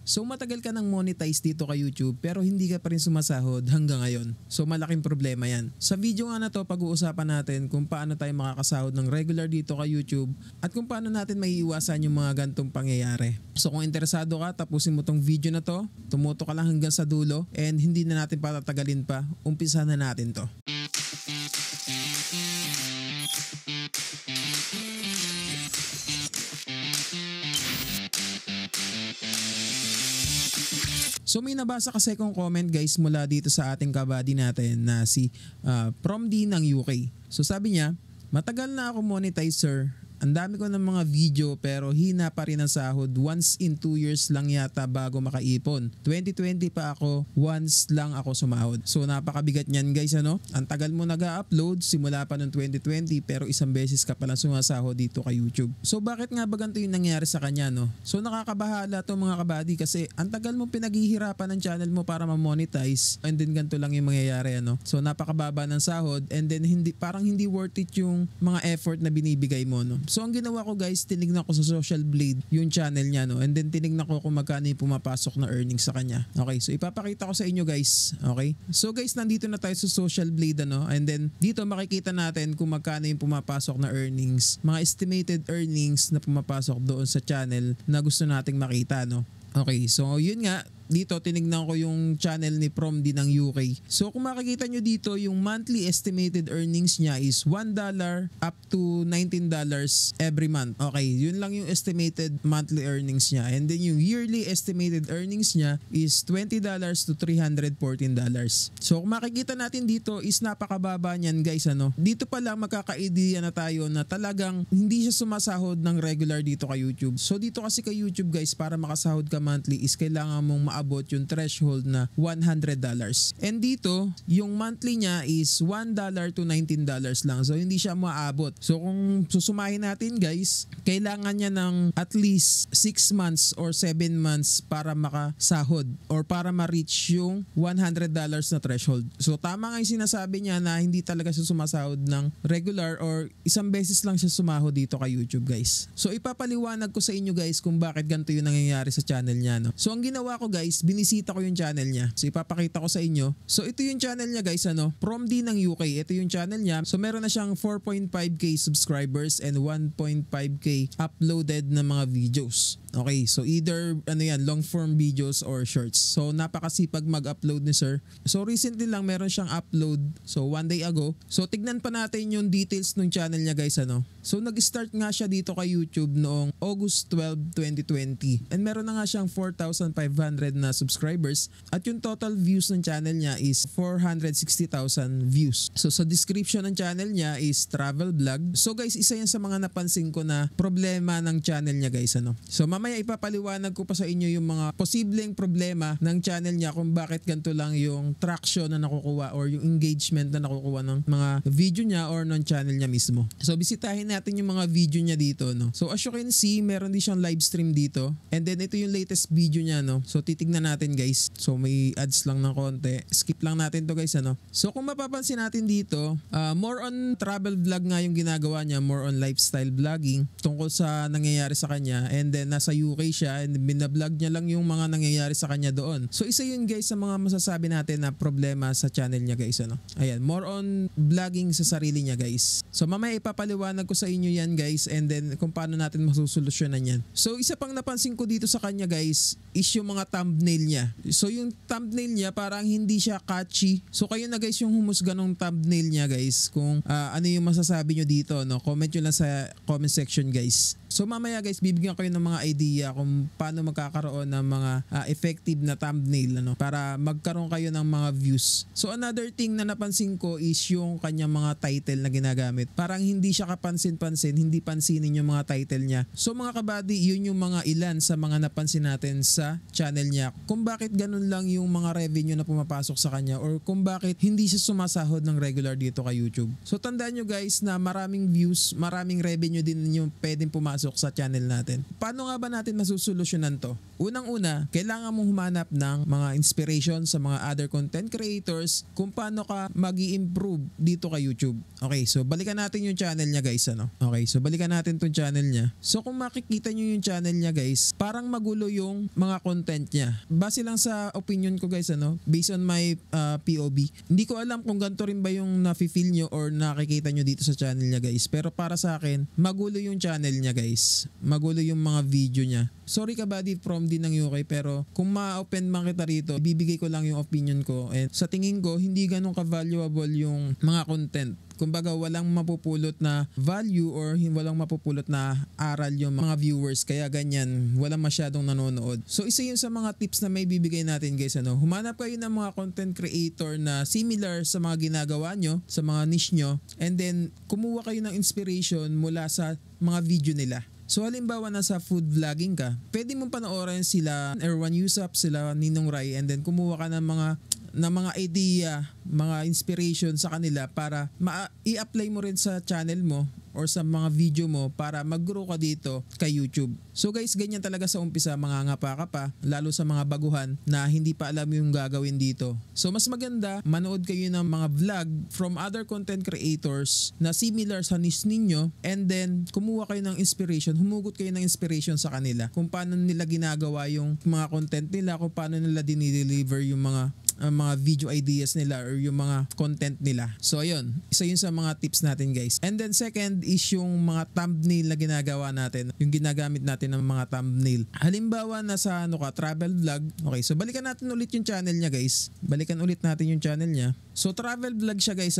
So matagal ka nang monetize dito kay YouTube pero hindi ka pa rin sumasahod hanggang ngayon. So malaking problema yan. Sa video nga na to, pag-uusapan natin kung paano tayo makakasahod ng regular dito kay YouTube at kung paano natin maiiwasan yung mga gantong pangyayari. So kung interesado ka, tapusin mo tong video na to, tumuto ka lang hanggang sa dulo and hindi na natin patatagalin pa, umpisa na natin to. So may nabasa kasi kong comment guys mula dito sa ating kabady natin na si Promd ng UK. So sabi niya, matagal na ako monetizer. Ang dami ko ng mga video pero hina pa rin ang sahod. Once in 2 years lang yata bago makaipon. 2020 pa ako, once lang ako sumahod. So napakabigat niyan guys ano. Ang tagal mo nag-upload simula pa noong 2020 pero isang beses ka palang sumasahod dito kay YouTube. So bakit nga ba ganito yung nangyari sa kanya no? So nakakabahala to mga kabady kasi ang tagal mo pinaghihirapan ng channel mo para ma-monetize and then ganito lang yung mangyayari ano. So napakababa ng sahod and then parang hindi worth it yung mga effort na binibigay mo no. So ang ginawa ko guys, tinignan ko sa Social Blade yung channel niya no and then tinignan ko kung magkano yung pumapasok na earnings sa kanya. Okay, so ipapakita ko sa inyo guys. Okay, so guys nandito na tayo sa Social Blade ano and then dito makikita natin kung magkano yung pumapasok na earnings, mga estimated earnings na pumapasok doon sa channel na gusto nating makita no. Okay, so yun nga, dito tinignan ko yung channel ni Promd ng UK. So kung makikita nyo dito, yung monthly estimated earnings niya is $1 up to $19 every month. Okay, yun lang yung estimated monthly earnings niya. And then yung yearly estimated earnings niya is $20 to $314. So kung makikita natin dito is napakababa niyan guys ano. Dito pa lang magkaka-idea na tayo na talagang hindi siya sumasahod ng regular dito kay YouTube. So dito kasi kay YouTube guys, para makasahod ka monthly is kailangan mong abot yung threshold na $100. And dito, yung monthly niya is $1 to $19 lang. So hindi siya maabot. So kung susumahin natin guys, kailangan niya ng at least 6 months or 7 months para makasahod or para ma-reach yung $100 na threshold. So tama nga yung sinasabi niya na hindi talaga siya sumasahod ng regular or isang beses lang siya sumahod dito kay YouTube guys. So ipapaliwanag ko sa inyo guys kung bakit ganito yung nangyayari sa channel niya no. So ang ginawa ko guys, binisita ko yung channel niya. So ipapakita ko sa inyo. So ito yung channel niya guys ano, Promd ng UK. Ito yung channel niya. So meron na siyang 4.5k subscribers and 1.5k uploaded na mga videos. Okay, so either ano yan, long form videos or shorts. So napakasipag mag-upload ni sir. So recently lang meron siyang upload. So 1 day ago. So tignan pa natin yung details ng channel niya guys ano. So nag-start nga siya dito kay YouTube noong August 12, 2020. And meron na nga siyang 4,500 na subscribers at yung total views ng channel niya is 460,000 views. So sa description ng channel niya is travel vlog. So guys, isa yan sa mga napansin ko na problema ng channel niya guys ano. So mamaya ipapaliwanag ko pa sa inyo yung mga posibleng problema ng channel niya kung bakit ganito lang yung traction na nakukuha or yung engagement na nakukuha ng mga video niya or ng channel niya mismo. So bisitahin natin yung mga video niya dito no. So as you can see, meron din siyang live stream dito and then ito yung latest video niya no. So titignan natin guys. So may ads lang ng konti. Skip lang natin to guys ano. So kung mapapansin natin dito, more on travel vlog nga yung ginagawa niya, more on lifestyle vlogging tungkol sa nangyayari sa kanya and then nasa UK siya and binablog niya lang yung mga nangyayari sa kanya doon. So isa yun guys sa mga masasabi natin na problema sa channel niya guys ano. Ayan, more on vlogging sa sarili niya guys. So mamaya ipapaliwanag ko sa inyo yan guys and then kung paano natin masusolusyonan yan. So isa pang napansin ko dito sa kanya guys is yung mga thumbnail niya. So yung thumbnail niya parang hindi siya catchy. So kayo na guys yung humusga ng thumbnail niya guys kung ano yung masasabi nyo dito no. Comment nyo lang sa comment section guys. So mamaya guys bibigyan ko kayo ng mga idea kung paano magkakaroon ng mga effective na thumbnail ano, para magkaroon kayo ng mga views. So another thing na napansin ko is yung kanyang mga title na ginagamit. Parang hindi siya kapansin-pansin, hindi pansinin yung mga title niya. So mga kabady, yun yung mga ilan sa mga napansin natin sa channel niya. Kung bakit ganun lang yung mga revenue na pumapasok sa kanya or kung bakit hindi siya sumasahod ng regular dito kay YouTube. So tandaan nyo guys na maraming views, maraming revenue din yung pwedeng pumasok pumasok sa channel natin. Paano nga ba natin masusolusyonan to? Unang-una, kailangan mong humanap ng mga inspiration sa mga other content creators kung paano ka mag-i-improve dito kay YouTube. Okay, so balikan natin yung channel niya guys. Okay, so balikan natin tong channel niya. So kung makikita nyo yung channel niya guys, parang magulo yung mga content niya. Base lang sa opinion ko guys, based on my POV. Hindi ko alam kung ganito rin ba yung nafe-feel nyo or nakikita nyo dito sa channel niya guys. Pero para sa akin, magulo yung channel niya guys. Magulo yung mga video niya. Sorry ka buddy from din ng UK, pero kung ma-open man kita rito, bibigay ko lang yung opinion ko. And sa tingin ko, hindi ganun ka-valuable yung mga content. Kumbaga walang mapupulot na value or walang mapupulot na aral yung mga viewers, kaya ganyan, walang masyadong nanonood. So isa yun sa mga tips na may bibigay natin guys. Humanap kayo ng mga content creator na similar sa mga ginagawa nyo, sa mga niche nyo, and then kumuha kayo ng inspiration mula sa mga video nila. So halimbawa nasa food vlogging ka, pwede mong panoorin sila Erwan Yusap, sila Ninong Rai, and then kumuha ka ng mga idea, mga inspiration sa kanila para i-apply mo rin sa channel mo or sa mga video mo para mag-grow ka dito kay YouTube. So guys, ganyan talaga sa umpisa, mangangapa ka pa, lalo sa mga baguhan na hindi pa alam yung gagawin dito. So mas maganda, manood kayo ng mga vlog from other content creators na similar sa niche ninyo, and then kumuha kayo ng inspiration, humugot kayo ng inspiration sa kanila kung paano nila ginagawa yung mga content nila, kung paano nila dinideliver yung mga video ideas nila or yung mga content nila. So ayun, isa yun sa mga tips natin guys. And then second is yung mga thumbnail na ginagawa natin, yung ginagamit natin ng mga thumbnail. Halimbawa nasa travel vlog. Okay, so balikan natin ulit yung channel niya guys. Balikan ulit natin yung channel niya. So travel vlog siya guys.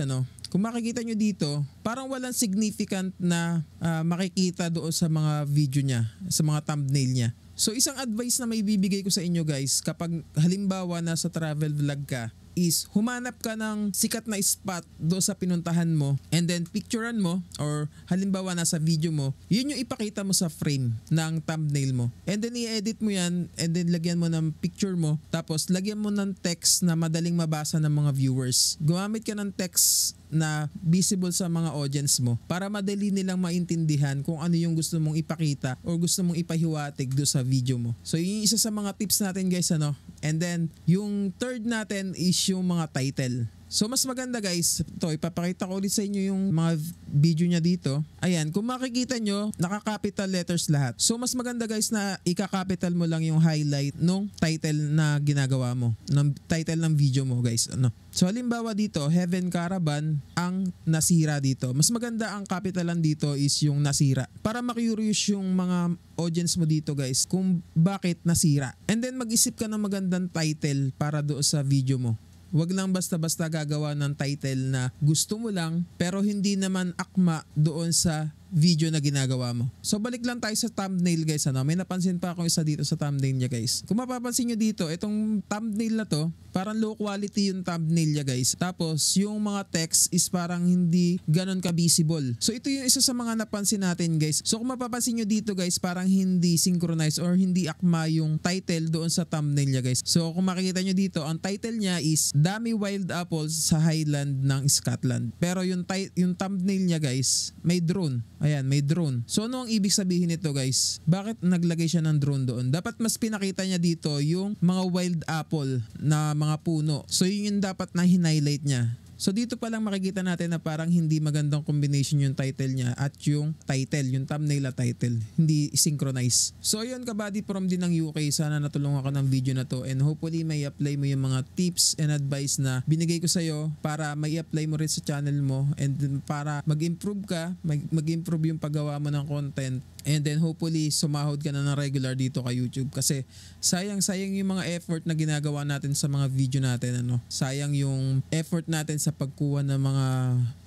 Kung makikita nyo dito, parang walang significant na makikita doon sa mga video niya, sa mga thumbnail niya. So isang advice na may bibigay ko sa inyo guys, kapag halimbawa nasa travel vlog ka, is humanap ka ng sikat na spot do sa pinuntahan mo, and then picturean mo, or halimbawa nasa video mo, yun yung ipakita mo sa frame ng thumbnail mo. And then i-edit mo yan, and then lagyan mo ng picture mo, tapos lagyan mo ng text na madaling mabasa ng mga viewers. Gumamit ka ng text na visible sa mga audience mo para madali nilang maintindihan kung ano yung gusto mong ipakita or gusto mong ipahiwatig do sa video mo. So yun yung isa sa mga tips natin guys. And then yung third natin is yung mga title. So mas maganda guys, ito ipapakita ko ulit sa inyo yung mga video niya dito. Ayan, kung makikita nyo, naka-capital letters lahat. So mas maganda guys na ika-capital mo lang yung highlight nung title na ginagawa mo, ng title ng video mo guys. So halimbawa dito, Heaven Caravan ang nasira dito. Mas maganda ang capitalan dito is yung nasira, para ma-curious yung mga audience mo dito guys kung bakit nasira. And then mag-isip ka ng magandang title para doon sa video mo. Wag lang basta-basta gagawa ng title na gusto mo lang pero hindi naman akma doon sa video na ginagawa mo. So balik lang tayo sa thumbnail guys. May napansin pa akong isa dito sa thumbnail niya guys. Kung mapapansin nyo dito, itong thumbnail na to, parang low quality yung thumbnail niya guys. Tapos yung mga text is parang hindi ganon ka-visible. So ito yung isa sa mga napansin natin guys. So kung mapapansin nyo dito guys, parang hindi synchronized or hindi akma yung title doon sa thumbnail niya guys. So kung makikita nyo dito, ang title niya is Dami Wild Apples sa Highland ng Scotland. Pero yung thumbnail niya guys, may drone. Ayan, may drone. So ano ang ibig sabihin nito guys? Bakit naglagay siya ng drone doon? Dapat mas pinakita niya dito yung mga wild apple na mga puno. So yun yung dapat na highlight niya. So dito pa lang makikita natin na parang hindi magandang combination yung title niya at yung title, yung thumbnail at title. Hindi synchronize. So ayun kabady from din ng UK, sana natulungan ka ng video na to, and hopefully may apply mo yung mga tips and advice na binigay ko sa'yo para may apply mo rin sa channel mo, and para mag-improve ka, mag-improve yung paggawa mo ng content. And then hopefully sumahod ka na ng regular dito kay YouTube, kasi sayang yung mga effort na ginagawa natin sa mga video natin. Sayang yung effort natin sa pagkuha ng mga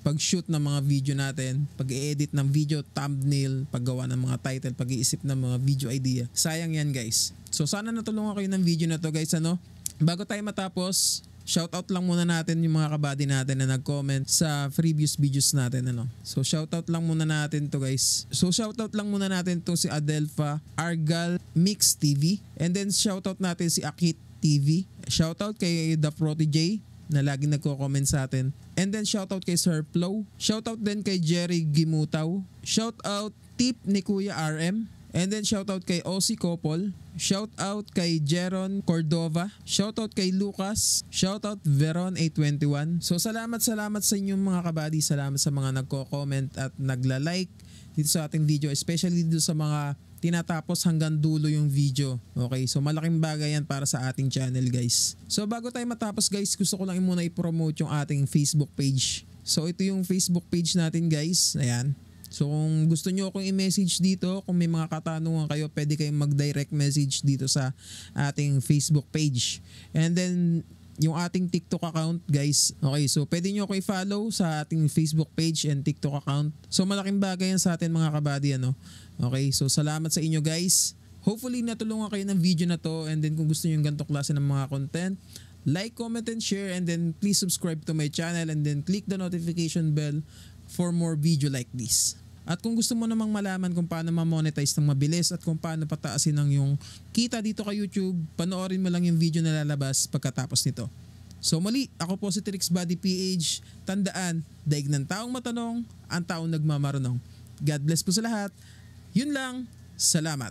pag-shoot ng mga video natin, pag-edit ng video, thumbnail, paggawa ng mga title, pag-iisip ng mga video idea. Sayang yan guys. So sana natulungan kayo ng video na to guys. Bago tayo matapos, shoutout lang muna natin yung mga kabady natin na nag-comment sa previous videos natin. So shoutout lang muna natin to guys. So shoutout lang muna natin to si Adelpha Argal Mix TV. And then shoutout natin si Akit TV. Shoutout kay The Protege na laging nagko-comment sa atin. And then shoutout kay Sir Flow. Shoutout din kay Jerry Gimutaw. Shoutout tip ni Kuya RM. And then shoutout kay Aussie Couple, shoutout kay Jeron Cordova, shoutout kay Lucas, shoutout Veron 821. So salamat sa inyong mga kabady, salamat sa mga nagko-comment at nagla-like dito sa ating video, especially dito sa mga tinatapos hanggang dulo yung video. Okay, so malaking bagay yan para sa ating channel guys. So bago tayo matapos guys, gusto ko lang muna i-promote yung ating Facebook page. So ito yung Facebook page natin guys, ayan. So kung gusto nyo akong i-message dito, kung may mga katanungan kayo, pwede kayong mag-direct message dito sa ating Facebook page. And then yung ating TikTok account guys, okay, so pwede nyo ako i-follow sa ating Facebook page and TikTok account. So malaking bagay yan sa atin mga kabady, ano. Okay, so salamat sa inyo guys. Hopefully natulungan kayo ng video na to, and then kung gusto nyo yung ganitong klase ng mga content, like, comment, and share, and then please subscribe to my channel, and then click the notification bell for more video like this. At kung gusto mo namang malaman kung paano ma-monetize ng mabilis at kung paano pataasin ang yung kita dito kay YouTube, panoorin mo lang yung video na lalabas pagkatapos nito. So muli, ako po si Trix Body PH. Tandaan, daig ng taong matanong, ang taong nagmamarunong. God bless po sa lahat. Yun lang, salamat.